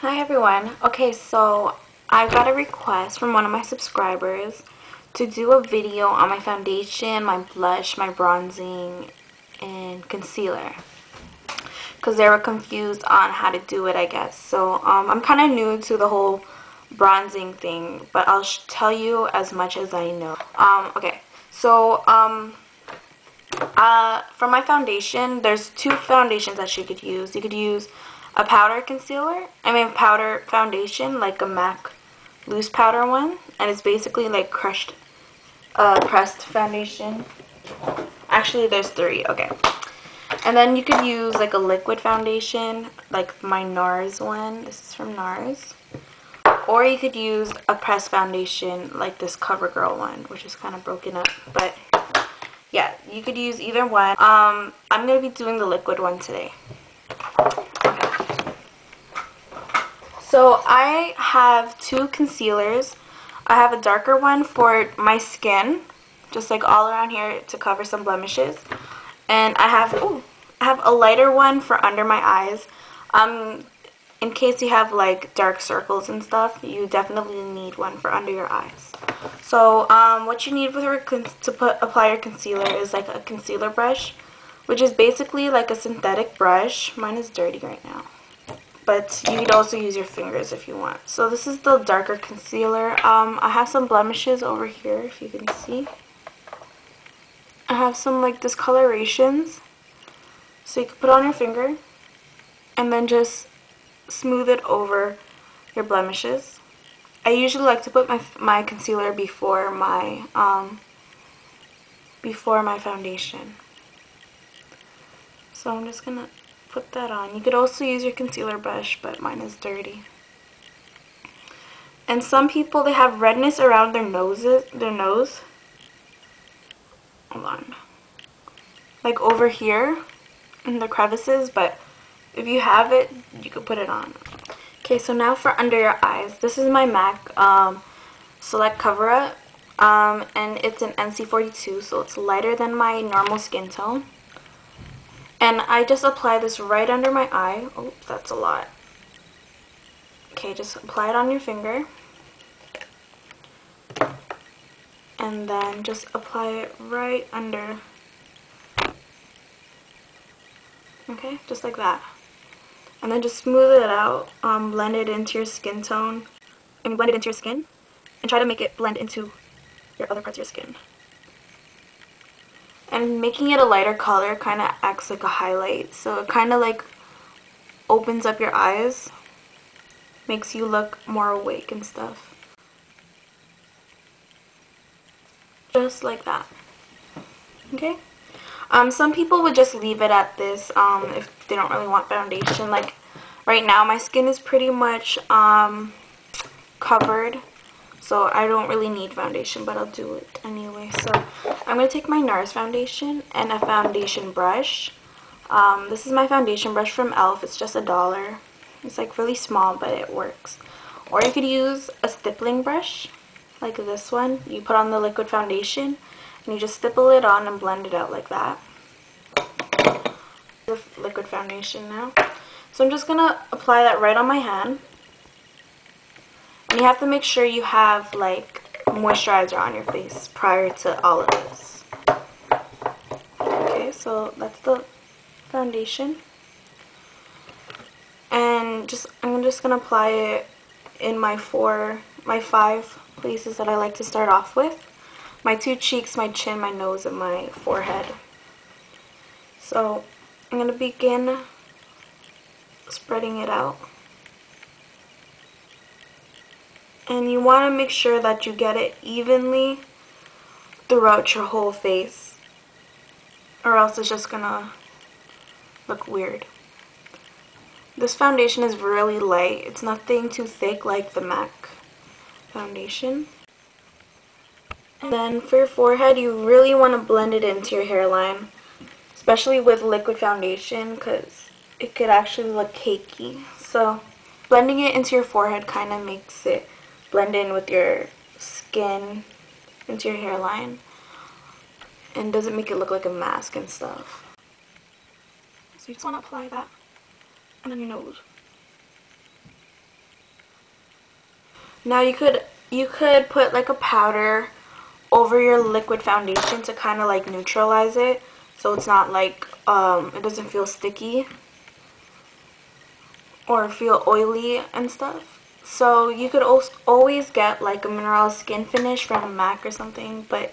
Hi everyone. Okay, so I got a request from one of my subscribers to do a video on my foundation, my blush, my bronzing, and concealer. Because they were confused on how to do it, I guess. So I'm kind of new to the whole bronzing thing, but I'll tell you as much as I know. Okay, so for my foundation, there's two foundations that you could use. You could use a powder concealer, powder foundation, like a MAC loose powder one, and it's basically like pressed foundation. Actually, there's three, okay. And then you could use like a liquid foundation, like my NARS one. This is from NARS. Or you could use a pressed foundation, like this CoverGirl one, which is kind of broken up, but yeah, you could use either one. I'm going to be doing the liquid one today. So I have two concealers. I have a darker one for my skin, just like all around here to cover some blemishes. And I have a lighter one for under my eyes. In case you have like dark circles and stuff, you definitely need one for under your eyes. So what you need to apply your concealer is like a concealer brush, which is basically like a synthetic brush. Mine is dirty right now, but you could also use your fingers if you want. So this is the darker concealer. I have some blemishes over here, if you can see. I have some like discolorations, so you can put on your finger and then just smooth it over your blemishes. I usually like to put my concealer before my foundation. So I'm just gonna put that on. You could also use your concealer brush, but mine is dirty. And some people, they have redness around their nose. Hold on. Like over here in the crevices, but if you have it, you could put it on. Okay, so now for under your eyes. This is my MAC Select Cover Up, and it's an NC42, so it's lighter than my normal skin tone. And I just apply this right under my eye. Oh, that's a lot. Okay, just apply it on your finger. And then just apply it right under. Okay, just like that. And then just smooth it out, blend it into your skin tone, and blend it into your skin, and try to make it blend into your other parts of your skin. And making it a lighter color kind of acts like a highlight, so it kind of like opens up your eyes, makes you look more awake and stuff. Just like that. Okay? Some people would just leave it at this if they don't really want foundation. Like right now my skin is pretty much covered, so I don't really need foundation, but I'll do it anyway. So I'm going to take my NARS foundation and a foundation brush. This is my foundation brush from e.l.f. It's just $1. It's like really small, but it works. Or you could use a stippling brush like this one. You put on the liquid foundation and you just stipple it on and blend it out like that. The liquid foundation now. So I'm just going to apply that right on my hand. And you have to make sure you have like moisturizer on your face prior to all of this. Okay, so that's the foundation. And I'm just going to apply it in my 5 places that I like to start off with. My 2 cheeks, my chin, my nose, and my forehead. So I'm going to begin spreading it out. And you want to make sure that you get it evenly throughout your whole face, or else it's just going to look weird. This foundation is really light. It's nothing too thick like the MAC foundation. And then for your forehead, you really want to blend it into your hairline, especially with liquid foundation, because it could actually look cakey. So blending it into your forehead kind of makes it blend in with your skin into your hairline and doesn't make it look like a mask and stuff. So you just want to apply that and then your nose. Now you could put like a powder over your liquid foundation to kind of like neutralize it, so it's not like it doesn't feel sticky or feel oily and stuff. So you could always get like a mineral skin finish from MAC or something, but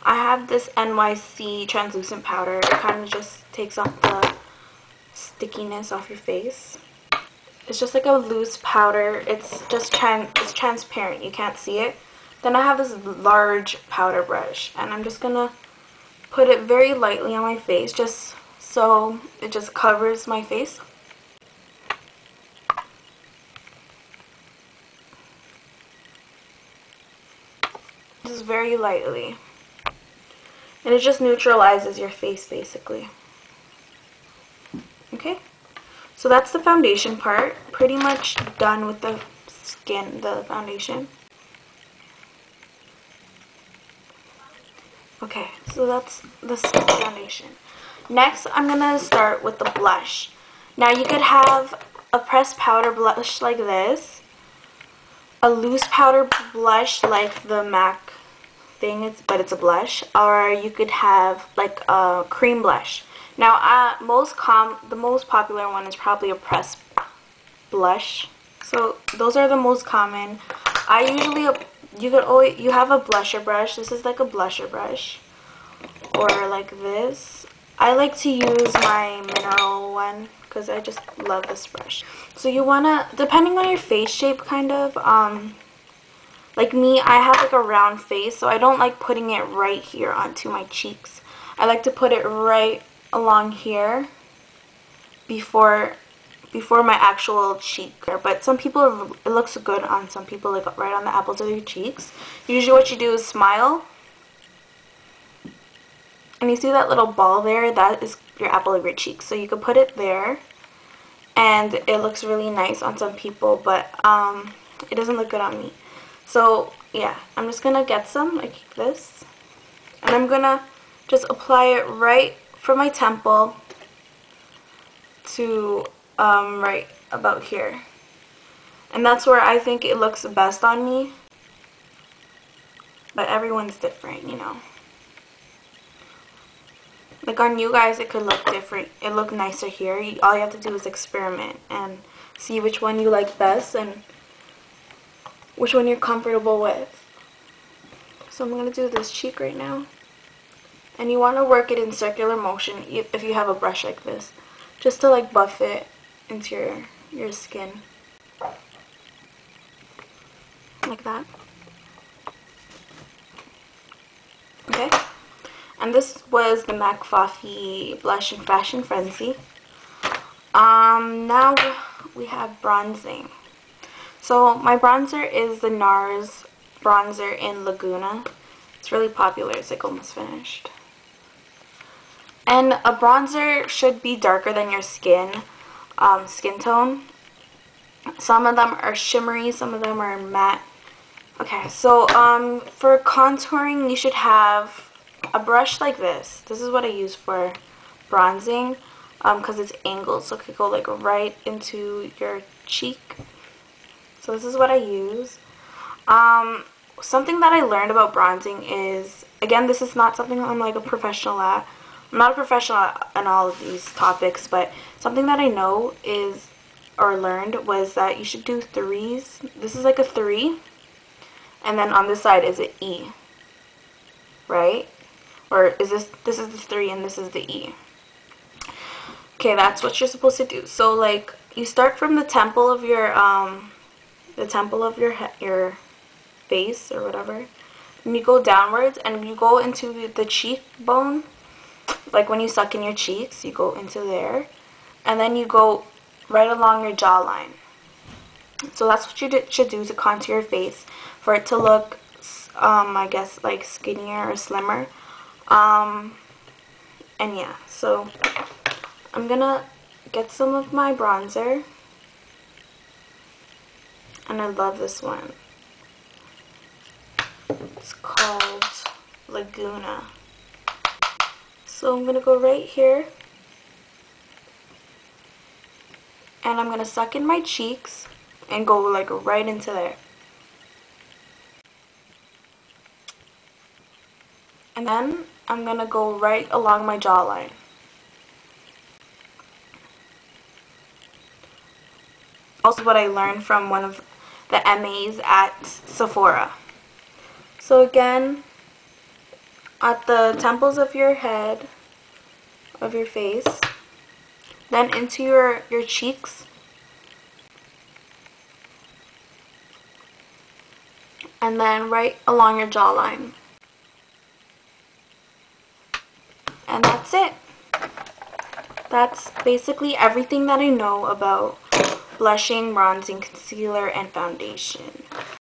I have this NYC translucent powder. It kind of just takes off the stickiness off your face. It's just like a loose powder. It's just it's transparent. You can't see it. Then I have this large powder brush, and I'm just gonna put it very lightly on my face, just so it just covers my face. Just very lightly. And it just neutralizes your face basically. Okay? So that's the foundation part. Pretty much done with the skin, the foundation. Okay, so that's the skin foundation. Next, I'm gonna start with the blush. Now you could have a pressed powder blush like this, a loose powder blush like the MAC thing, but it's a blush, or you could have like a cream blush. Now, the most popular one is probably a pressed blush. So those are the most common. You have a blusher brush. This is like a blusher brush, or like this. I like to use my mineral one because I just love this brush. So you wanna, depending on your face shape, kind of, like me, I have like a round face, so I don't like putting it right here onto my cheeks. I like to put it right along here before my actual cheek. But some people, it looks good on some people, like right on the apples of your cheeks. Usually what you do is smile, and you see that little ball there, that is your apple of your cheek. So you could put it there, and it looks really nice on some people, but it doesn't look good on me. So yeah, I'm just gonna get some like this, and I'm gonna just apply it right from my temple to right about here. And that's where I think it looks best on me, but everyone's different, you know. Like on you guys, it could look different. It look nicer here. All you have to do is experiment and see which one you like best and which one you're comfortable with. So I'm going to do this cheek right now. And you want to work it in circular motion if you have a brush like this, just to like buff it into your skin. Like that. Okay. And this was the MAC Fafi Blush in Fashion Frenzy. Now we have bronzing. So my bronzer is the NARS bronzer in Laguna. It's really popular. It's like almost finished. And a bronzer should be darker than your skin tone. Some of them are shimmery, some of them are matte. Okay, so for contouring, you should have a brush like this. This is what I use for bronzing because it's angled, so it could go like right into your cheek. So this is what I use. Something that I learned about bronzing is, again, this is not something I'm like a professional at. I'm not a professional in all of these topics, but something that I know is, or learned, was that you should do threes. This is like a 3, and then on this side is an E, right? Or is this is the 3 and this is the E. Okay, that's what you're supposed to do. So like you start from the temple of your your face or whatever, and you go downwards and you go into the cheekbone. Like when you suck in your cheeks, you go into there, and then you go right along your jawline. So that's what you should do to contour your face for it to look, I guess, like skinnier or slimmer. And yeah, so I'm gonna get some of my bronzer, and I love this one. It's called Laguna. So I'm gonna go right here, and I'm gonna suck in my cheeks and go like right into there. And then I'm going to go right along my jawline. Also what I learned from one of the MAs at Sephora. So again, at the temples of your head, of your face, then into your cheeks, and then right along your jawline. And that's it. That's basically everything that I know about blushing, bronzing, concealer, and foundation.